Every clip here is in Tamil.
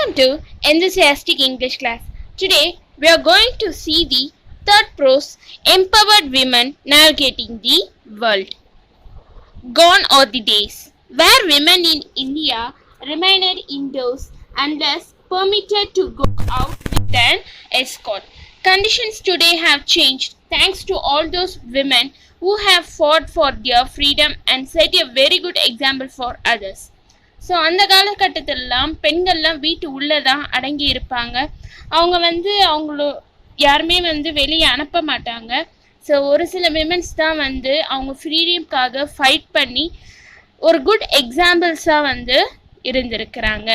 Welcome to Enthusiastic English class. Today we are going to see the third prose, Empowered Women Navigating the World. Gone are the days where women in India remained indoors unless permitted to go out with an escort. Conditions today have changed thanks to all those women who have fought for their freedom and set a very good example for others. So அந்த காலகட்டத்திலலாம் பெண்கள்லாம் வீட்டு உள்ளே தான் அடங்கி இருப்பாங்க. அவங்க அவங்களோ யாருமே வெளியே அனுப்ப மாட்டாங்க. ஸோ ஒரு சில விமென்ஸ் தான் அவங்க ஃப்ரீடம்காக ஃபைட் பண்ணி ஒரு குட் எக்ஸாம்பிள்ஸாக இருந்திருக்கிறாங்க.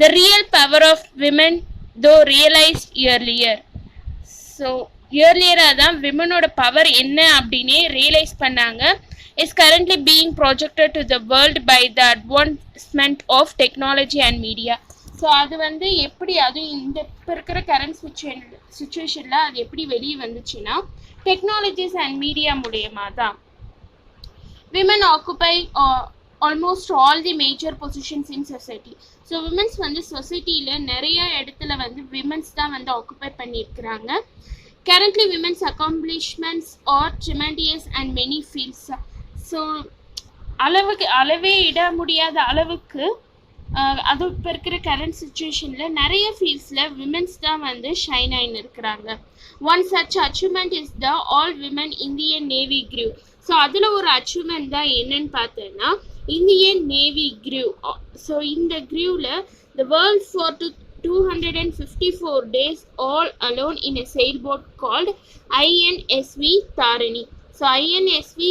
The real power of women though realised earlier. So இயர்லியராக தான் விமனோட பவர் என்ன அப்படின்னே ரியலைஸ் பண்ணாங்க. is currently being projected to the world by the advancement of technology and media. So அது எப்படி அது இந்த இப்போ இருக்கிற கரண்ட் சுச்சுவேஷனில் அது எப்படி வெளியே வந்துச்சுன்னா டெக்னாலஜிஸ் அண்ட் மீடியா மூலியமாக தான். Women occupy almost all the major positions in society. So women's சொசைட்டியில் நிறைய இடத்துல விமன்ஸ் தான் ஆக்குபை பண்ணியிருக்கிறாங்க. Currently, women's accomplishments are tremendous and many fields. So அளவே இட முடியாத அளவுக்கு அது இப்போ இருக்கிற கரண்ட் சுச்சுவேஷனில் நிறைய ஃபீல்ட்ஸில் விமென்ஸ் தான் ஷைன் ஆகின்னு இருக்கிறாங்க. One such achievement is the all women Indian navy crew. So அதில் ஒரு அச்சீவ்மெண்ட் தான் என்னன்னு பார்த்தோன்னா இந்தியன் நேவி க்ரூ. ஸோ இந்த க்ரூவில் the world for 254 days all alone in a sailboat called INSV Tarini. So INSV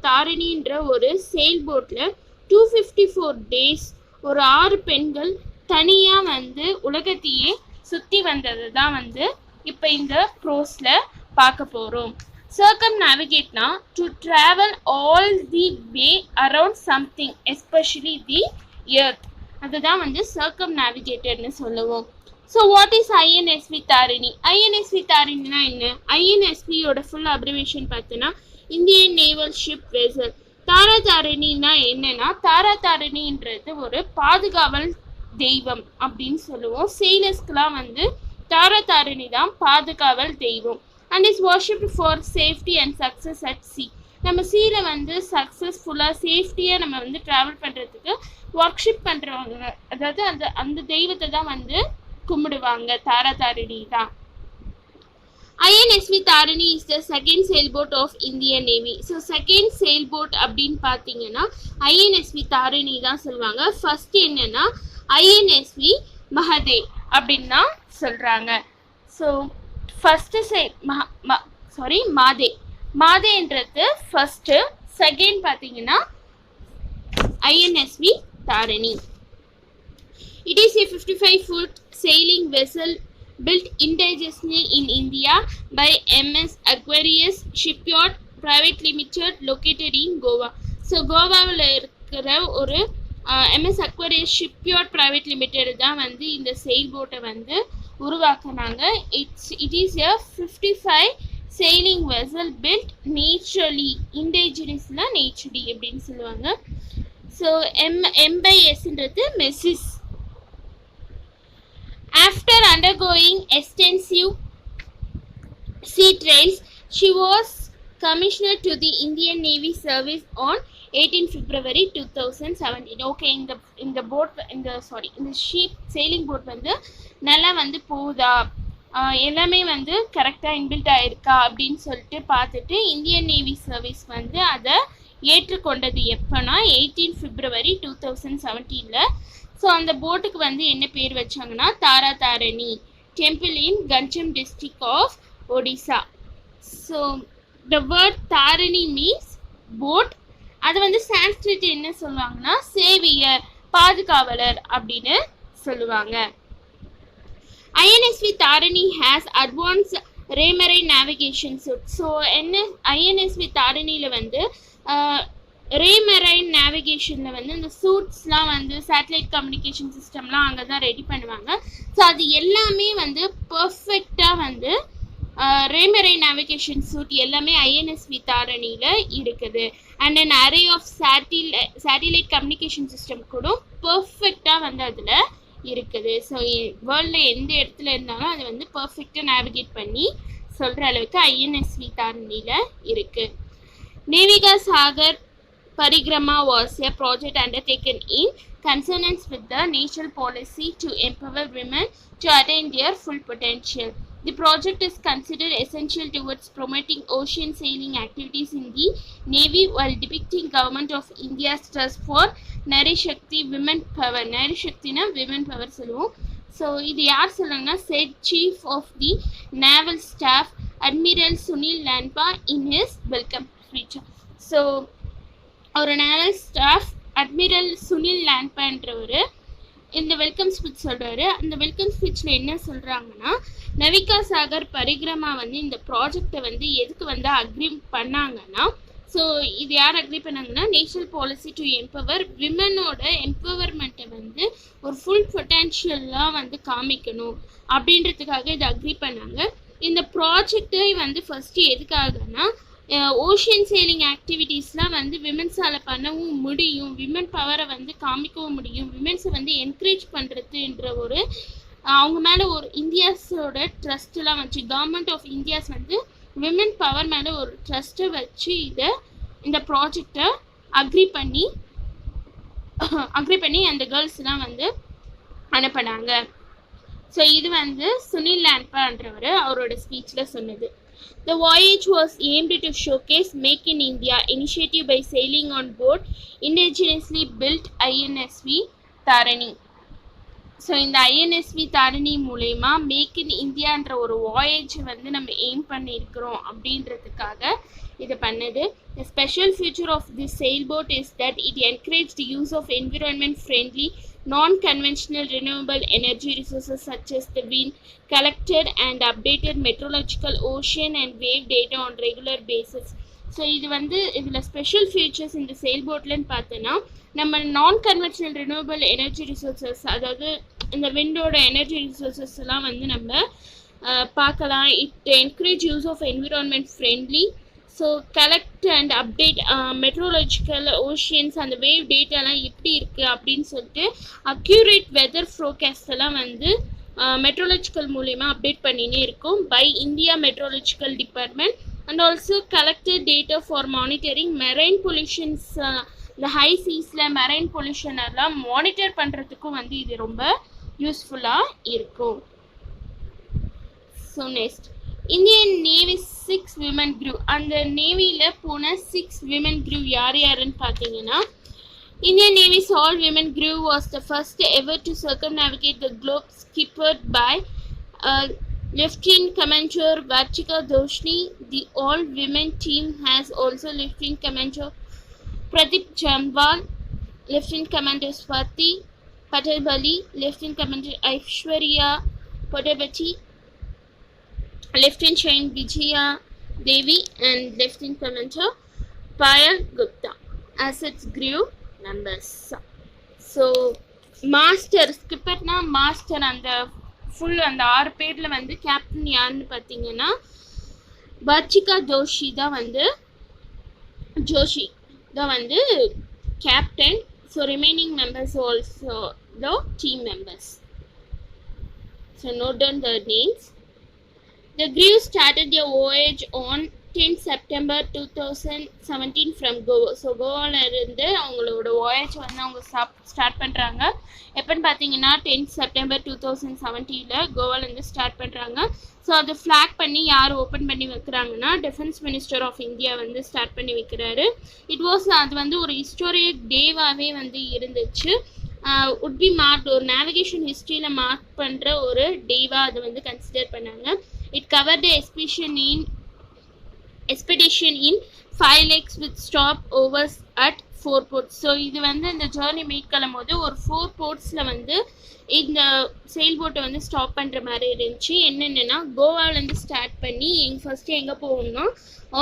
தாரிணின்ற ஒரு செயில்போட்டில் 254 days ஒரு 6 பெண்கள் தனியாக உலகத்தையே சுற்றி வந்தது தான் இப்போ இந்த ப்ரோஸில் பார்க்க போகிறோம். சர்க்கம் நேவிகேட்னா to travel all the way around something especially the earth. அதுதான் சர்க்கம் நேவிகேட்டர்னு சொல்லுவோம். So what is INSV Tarini? INSV தாரிணினா என்ன? INSVயோட ஃபுல் அப்ரிவேஷன் பார்த்தோன்னா இந்தியன் நேவல் ஷிப் வெசல். தாராதாரிணினா என்னன்னா தாராதாரிணின்றது ஒரு பாதுகாவல் தெய்வம் அப்படின்னு சொல்லுவோம். செயிலர்ஸ்க்குலாம் தாராதாரிணி தான் பாதுகாவல் தெய்வம். And is worshipped for safety and success at C. நம்ம சீல சக்ஸஸ்ஃபுல்லாக சேஃப்டியாக நம்ம ட்ராவல் பண்ணுறதுக்கு ஒர்க்ஷிப் பண்ணுறவங்க, அதாவது அந்த தெய்வத்தை தான் கும்பிடுவாங்க. தாராதாரிணி தான். INSV Tarini is the second sailboat of Indian navy. So second sailboat அப்படின்னு பார்த்தீங்கன்னா INSV தாரிணி தான் சொல்லுவாங்க. ஃபர்ஸ்ட் என்னன்னா INSV மஹதே அப்படின்னு தான் சொல்கிறாங்க. ஸோ ஃபஸ்ட்டு மாதேன்றது ஃபஸ்ட்டு, செகண்ட் பார்த்தீங்கன்னா INSV Tharini. It is a 55-foot sailing vessel built indigenously in India by MS Aquarius Shipyard Private Limited located in Goa. So கோவாவில் இருக்கிற ஒரு MS Aquarius Shipyard Private Limited தான் இந்த செயில் போட்டை உருவாக்குனாங்க. It is a 55 sailing vessel built naturally, indigenously naturally அப்படின்னு சொல்லுவாங்க. So M/S மெஸ்ஸிஸ். After undergoing extensive sea trials, she was commissioned to the Indian Navy service on 18 February 2017. Okay, இந்த boat இந்த ஷிப் sailing boat நல்லா போகுதா, எல்லாமே கரெக்டாக இன்பில்ட் ஆயிருக்கா அப்படின்னு சொல்லிட்டு பார்த்துட்டு இந்தியன் நேவி சர்வீஸ் அதை ஏற்றுக்கொண்டது எப்போனா 18 February 2017. ஸோ அந்த போட்டுக்கு என்ன பேர் வச்சாங்கன்னா Taratarini temple in Ganjam district of Odisha. So the word Tarini means boat. அது சான்ஸ்கிரிட் என்ன சொல்லுவாங்கன்னா சேவியர், பாதுகாவலர் அப்படின்னு சொல்லுவாங்க. INSV Tarini has advance Raymarine navigation suite. So INSV தாரிணியில் ரேமரைன் நேவிகேஷனில் இந்த சூட்ஸ்லாம் சேட்டலைட் கம்யூனிகேஷன் சிஸ்டம்லாம் அங்கே தான் ரெடி பண்ணுவாங்க. ஸோ அது எல்லாமே பர்ஃபெக்டாக ரேமரைன் நேவிகேஷன் சூட் எல்லாமே INSV தாரிணியில் இருக்குது. And an array of satellite communication system கூட பர்ஃபெக்டாக அதில் இருக்குது. ஸோ வேர்ல்டில் எந்த இடத்துல இருந்தாலும் அதை வந்து பர்ஃபெக்டாக நேவிகேட் பண்ணி சொல்கிற அளவுக்கு ஐஎன்எஸ்வி தாரணியில் இருக்குது. நேவிகா Sagar Parikrama was a project undertaken in consonance with the national policy to empower women to attain their full potential. The project is considered essential towards promoting ocean sailing activities in the Navy while depicting Government of India's trust for Nari Shakti women power. Nari Shakti na women power சொல்லுவோம். ஸோ இது யார் சொல்லுங்கன்னா said Chief of the Naval Staff Admiral Sunil Lanpa in his welcome speech. So ஒரு நேவல் ஸ்டாஃப் அட்மிரல் சுனில் லான்பான்றவர் இந்த வெல்கம் ஸ்பீச் சொல்கிறாரு. அந்த வெல்கம் ஸ்பீச்சில் என்ன சொல்கிறாங்கன்னா, நவிகா சாகர் பரிக்ரமா வந்து இந்த ப்ராஜெக்டை வந்து எதுக்கு வந்து அக்ரி பண்ணாங்கன்னா, ஸோ இது யார் அக்ரி பண்ணாங்கன்னா, நேஷனல் பாலிசி டு எம்பவர் விமனோட எம்பவர்மெண்ட்டை வந்து ஒரு ஃபுல் பொட்டென்ஷியலாக வந்து காமிக்கணும் அப்படின்றதுக்காக இதை அக்ரி பண்ணாங்க. இந்த ப்ராஜெக்டை வந்து ஃபஸ்ட்டு எதுக்காகனா, ஓஷியன் சேலிங் ஆக்டிவிட்டீஸ்லாம் வந்து விமென்ஸால் பண்ணவும் முடியும், விமன் பவரை வந்து காமிக்கவும் முடியும், விமென்ஸை வந்து என்கரேஜ் பண்ணுறதுன்ற ஒரு அவங்க மேலே ஒரு இந்தியாஸோட ட்ரஸ்ட்லாம் வச்சு கவர்மெண்ட் ஆஃப் இந்தியாஸ் வந்து விமன் பவர் மேலே ஒரு ட்ரஸ்ட்டை வச்சு இந்த ப்ராஜெக்டை அக்ரி பண்ணி அந்த கேர்ள்ஸ்லாம் வந்து அனுப்பினாங்க. ஸோ இது வந்து சுனில் லான்பான்றவர் அவரோட ஸ்பீச்சில் சொன்னது. The voyage was aimed to showcase Make in India initiative by sailing on board indigenously built INSV Tarini. So இந்த ஐஎன்எஸ்வி தாரணி மூலயமா மேக் இன் இந்தியான்ற ஒரு வாயேஜ் வந்து நம்ம எய்ம் பண்ணியிருக்கிறோம் அப்படின்றதுக்காக இது பண்ணது. The special feature of this sailboat is that it encouraged the use of environment friendly non-conventional renewable energy resources such as the wind, collected and updated meteorological ocean and wave data on regular basis. So இது வந்து இதில் ஸ்பெஷல் ஃபீச்சர்ஸ் இந்த செயல்போட்லன்னு பார்த்தோன்னா, நம்ம நான் கன்வென்ஷனல் ரினியூவபிள் எனர்ஜி ரிசோர்ஸஸ், அதாவது இந்த விண்டோட எனர்ஜி ரிசோர்ஸஸ் எல்லாம் வந்து நம்ம பார்க்கலாம். It encourage use of environment friendly. So collect and update meteorological oceans அந்த வேவ் டேட்டாலாம் எப்படி இருக்குது அப்படின்னு சொல்லிட்டு அக்யூரேட் வெதர் ப்ரோகாஸ்ட் எல்லாம் வந்து மெட்ரோலாஜிக்கல் மூலயமா அப்டேட் பண்ணினே இருக்கும் by India meteorological department. And also collected data for monitoring marine pollutions. இந்த ஹை சீஸில் மெரைன் பொல்யூஷன் எல்லாம் மானிட்டர் பண்ணுறதுக்கும் வந்து இது ரொம்ப யூஸ்ஃபுல்லாக இருக்கும். So next, Indian navy 6 women crew. அந்த நேவியில் போன 6 விமன் க்ரூ யார் யாருன்னு பார்த்தீங்கன்னா, Indian Navy's all-women crew was the first ever to circumnavigate the globe, skippered by Lieutenant Commander Varchika Doshni. The all-women team has also Lieutenant Commander Pradeep Jamwal, Lieutenant Commander Swati Patalbali, Lieutenant Commander Aishwarya Podabati, Lieutenant Chain Vijaya Devi, and Lieutenant Commander Payal Gupta as its crew members. So master ஸ்கிப்பர்னா மாஸ்டர், அந்த ஃபுல் அந்த 6 பேரில் வந்து கேப்டன் யாருன்னு பார்த்தீங்கன்னா வர்ச்சிகா ஜோஷி தான் வந்து captain. So remaining members also the team members. So note down the names. The crew started their voyage on 10 September 2017 from Goa. So கோவாவிலேருந்து அவங்களோட வாயேஜ் வந்து அவங்க ஸ்டார்ட் பண்ணுறாங்க. எப்போன்னு பார்த்தீங்கன்னா 10 September 2017 கோவாலேருந்து ஸ்டார்ட் பண்ணுறாங்க. ஸோ அதை ஃப்ளாக் பண்ணி யார் ஓப்பன் பண்ணி வைக்கிறாங்கன்னா, டிஃபென்ஸ் மினிஸ்டர் ஆஃப் இந்தியா வந்து ஸ்டார்ட் பண்ணி வைக்கிறாரு. அது வந்து ஒரு ஹிஸ்டோரிக் டேவாகவே வந்து இருந்துச்சு. உட் பி மார்க், ஒரு நேவிகேஷன் ஹிஸ்ட்ரியில் மார்க் பண்ணுற ஒரு டேவாக அதை வந்து கன்சிடர் பண்ணாங்க. It covered the expedition in 5 lakes with stopovers at 4 ports. So இது வந்து இந்த ஜேர்னி மேற்கொள்ளும் போது ஒரு 4 போர்ட்ஸில் வந்து இந்த செயல்போட்டை வந்து ஸ்டாப் பண்ணுற மாதிரி இருந்துச்சு. என்னென்னா, கோவாவிலேருந்து ஸ்டார்ட் பண்ணி ஃபஸ்ட்டு எங்கே போவோம்னா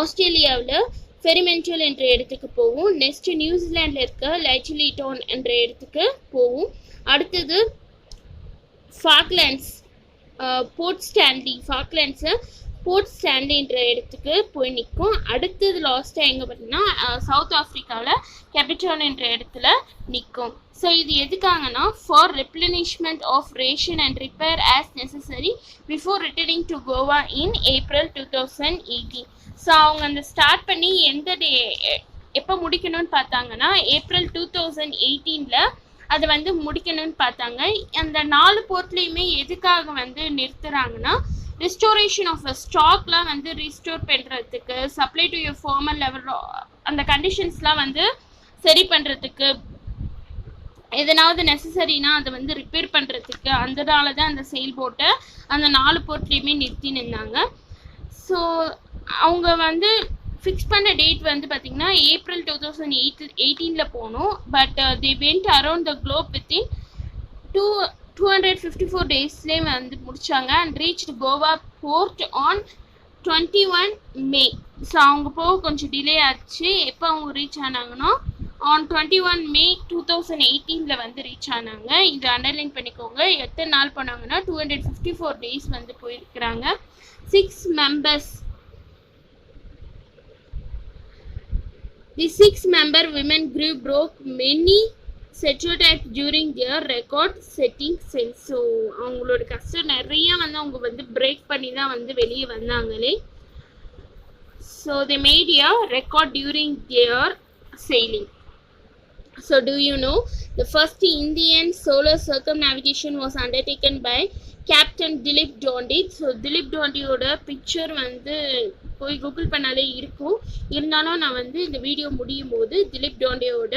ஆஸ்திரேலியாவில் ஃபெரிமெண்டல் என்ற இடத்துக்கு போவோம். நெக்ஸ்ட்டு நியூசிலாண்டில் இருக்க லைச்சிலிட்டோன் என்ற இடத்துக்கு போவோம். அடுத்தது ஃபாக்லேண்ட்ஸ், போர்ட் ஸ்டான்லி ஃபாக்லேண்ட்ஸை போர்ட் ஸ்டாண்ட்ன்ற இடத்துக்கு போய் நிற்கும். அடுத்தது லாஸ்ட்டாக எங்கே பார்த்தீங்கன்னா சவுத் ஆஃப்ரிக்காவில் கேபிட்டோன்ன்ற இடத்துல நிற்கும். ஸோ இது எதுக்காகனா for replenishment of ration and repair as necessary before returning to Goa in April 2018. So அவங்க அந்த ஸ்டார்ட் பண்ணி எந்த எப்போ முடிக்கணும்னு பார்த்தாங்கன்னா ஏப்ரல் 2018 அதை வந்து முடிக்கணும்னு பார்த்தாங்க. அந்த 4 போர்ட்லேயுமே எதுக்காக வந்து நிறுத்துறாங்கன்னா ரிஸ்டோரேஷன் ஆஃப் ஸ்டாக்லாம் வந்து ரீஸ்டோர் பண்ணுறதுக்கு, supply to your formal level அந்த கண்டிஷன்ஸ்லாம் வந்து சரி பண்ணுறதுக்கு, எதனாவது நெசசரினா அதை வந்து ரிப்பேர் பண்ணுறதுக்கு, அதனால தான் அந்த செயில் போட்டை அந்த 4 போர்ட்லேயுமே நிறுத்தி நின்றாங்க. ஸோ அவங்க வந்து ஃபிக்ஸ் பண்ண டேட் வந்து பார்த்திங்கன்னா ஏப்ரல் 2018 போகணும். But they went around the globe within 254 டேஸ்லேயே வந்து முடித்தாங்க and reached Goa port on 21 May. So அவங்க போக கொஞ்சம் டிலே ஆச்சு. எப்போ அவங்க ரீச் ஆனாங்கன்னா ஆன் 21 மே 2018 வந்து ரீச் ஆனாங்க. இதை அண்டர்லைன் பண்ணிக்கோங்க. எத்தனை நாள் போனாங்கன்னா 254 டேஸ் வந்து போயிருக்கிறாங்க. 6 members. The 6-member women group broke many stereotypes during their record-setting sales. So அவங்களோட கஷ்டம் நிறைய வந்து அவங்க வந்து பிரேக் பண்ணி தான் வந்து வெளியே வந்தாங்களே. So they made a record during their sailing. So do you know the first Indian solar circumnavigation was undertaken by Captain Dilip Dondi. So Dilip டோண்டியோட பிக்சர் வந்து போய் கூகுள் பண்ணாலே இருக்கும். இருந்தாலும் நான் வந்து இந்த வீடியோ முடியும் போது திலீப் டோண்டியோட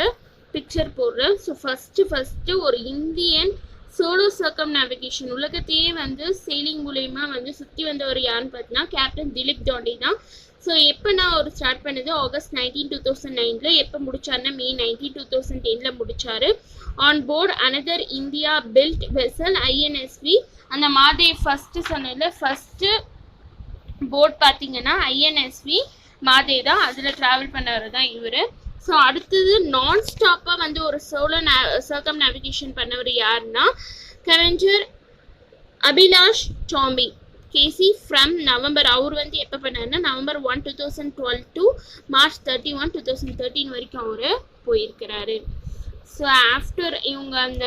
பிக்சர் போடுறேன். ஸோ ஃபஸ்ட்டு ஒரு இந்தியன் சோலோ சர்க்கம்நாவிகேஷன் உலகத்தையே வந்து செயிலிங் மூலயமா வந்து சுற்றி வந்தவர் யாருன்னு பார்த்தீங்கன்னா கேப்டன் திலீப் டோண்டி தான். ஸோ எப்போ நான் ஒரு ஸ்டார்ட் பண்ணது ஆகஸ்ட் 19, 2009. எப்போ முடிச்சாருன்னா மே 19, 2010 முடிச்சாரு. On board another India built vessel INSV. அந்த மாதே ஃபஸ்ட்டு சொன்னதில்ல, ஃபஸ்ட்டு போர்ட் பார்த்தீங்கன்னா INSV மாதே தான். அதில் ட்ராவல் பண்ணவர் தான் இவர். ஸோ அடுத்தது நான் ஸ்டாப்பாக வந்து ஒரு சோலோ சர்க்கம் நேவிகேஷன் பண்ணவர் யாருன்னா கவெஞ்சர் அபிலாஷ் டாம்பி கேசி ஃப்ரம் நவம்பர். அவர் வந்து எப்போ பண்ணாருன்னா November 1, 2012 to March 31, 2013 வரைக்கும் அவர் போயிருக்கிறாரு. ஸோ ஆஃப்டர் இவங்க அந்த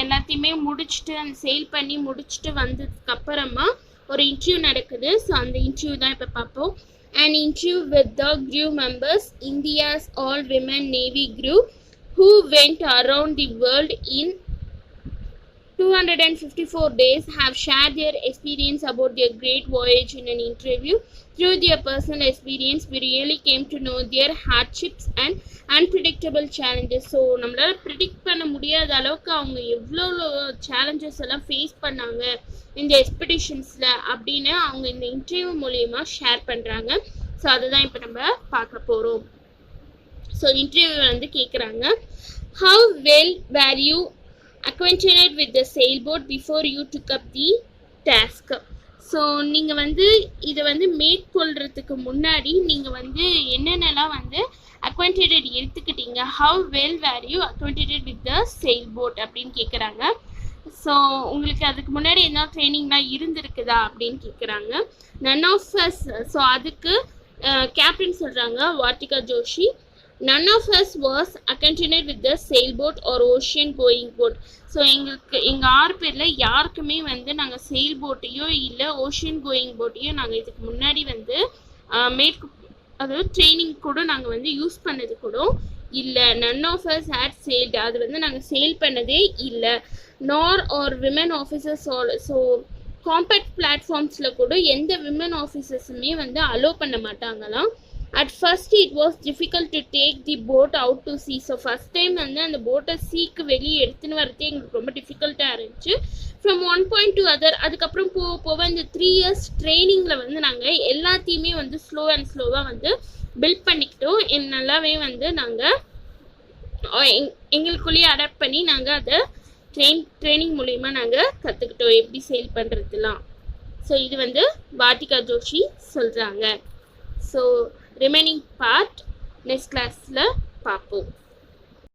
எல்லாத்தையுமே முடிச்சுட்டு அந்த சேல் பண்ணி முடிச்சுட்டு வந்ததுக்கப்புறமா ஒரு இன்டர்வியூ நடக்குது. ஸோ அந்த இன்டர்வியூ தான் இப்போ பார்ப்போம். An interview with the crew members, India's all-women Navy crew, who went around the world in 254 days, have shared their experience about their great voyage in an interview. Through their personal experience, we really came to know their hardships and unpredictable challenges. So நம்மளால் ப்ரிடிக்ட் பண்ண முடியாத அளவுக்கு அவங்க எவ்வளோ சேலஞ்சஸ் எல்லாம் ஃபேஸ் பண்ணாங்க இந்த எக்ஸ்பெடிஷன்ஸில் அப்படின்னு அவங்க இந்த இன்டர்வியூ மூலயமா ஷேர் பண்ணுறாங்க. ஸோ அதுதான் இப்போ நம்ம பார்க்க போகிறோம். ஸோ இன்டர்வியூ வந்து கேட்குறாங்க, how well were you acquainted with the sailboat before you took up the task. So நீங்கள் வந்து இதை வந்து மேற்கொள்கிறதுக்கு முன்னாடி நீங்கள் வந்து என்னென்னலாம் வந்து acquainted எடுத்துக்கிட்டீங்க, how well were you acquainted with the sailboat அப்படின்னு கேட்குறாங்க. ஸோ உங்களுக்கு அதுக்கு முன்னாடி என்ன ட்ரைனிங்லாம் இருந்திருக்குதா அப்படின்னு கேட்குறாங்க. none of us. ஸோ அதுக்கு கேப்டன் சொல்கிறாங்க vartika Joshi, none of us was acquainted with the sailboat or ocean going boat. So எங்கள் 6 பேரில் யாருக்குமே வந்து நாங்கள் செயில் போட்டையோ இல்லை ஓஷியன் கோயிங் போட்டையோ நாங்கள் இதுக்கு முன்னாடி வந்து அதாவது ட்ரைனிங் கூட நாங்கள் வந்து யூஸ் பண்ணது கூட இல்லை. none of us had sailed. அது வந்து நாங்கள் சேல் பண்ணதே இல்லை. nor or women officers. So compact பிளாட்ஃபார்ம்ஸில் கூட எந்த விமன் ஆஃபீஸர்ஸுமே வந்து அலோவ் பண்ண மாட்டாங்களாம். At first it was difficult to take the boat out to sea. So first time வந்து அந்த போட்டை சீக்கு வெளியே எடுத்துன்னு வரதே எங்களுக்கு ரொம்ப டிஃபிகல்ட்டாக இருந்துச்சு. From one point to other. அதுக்கப்புறம் போக இந்த 3 years ட்ரைனிங்கில் வந்து நாங்கள் எல்லாத்தையுமே வந்து ஸ்லோவாக வந்து பில்ட் பண்ணிக்கிட்டோம். நல்லாவே வந்து நாங்கள் எங்களுக்குள்ளேயே அடாப்ட் பண்ணி நாங்கள் அதை ட்ரைனிங் மூலயமா நாங்கள் கற்றுக்கிட்டோம் எப்படி சேல் பண்ணுறதுலாம். ஸோ இது வந்து வார்த்திகா ஜோஷி சொல்கிறாங்க. ஸோ ரிமைனிங் பார்ட் நெக்ஸ்ட் கிளாஸில் பார்ப்போம்.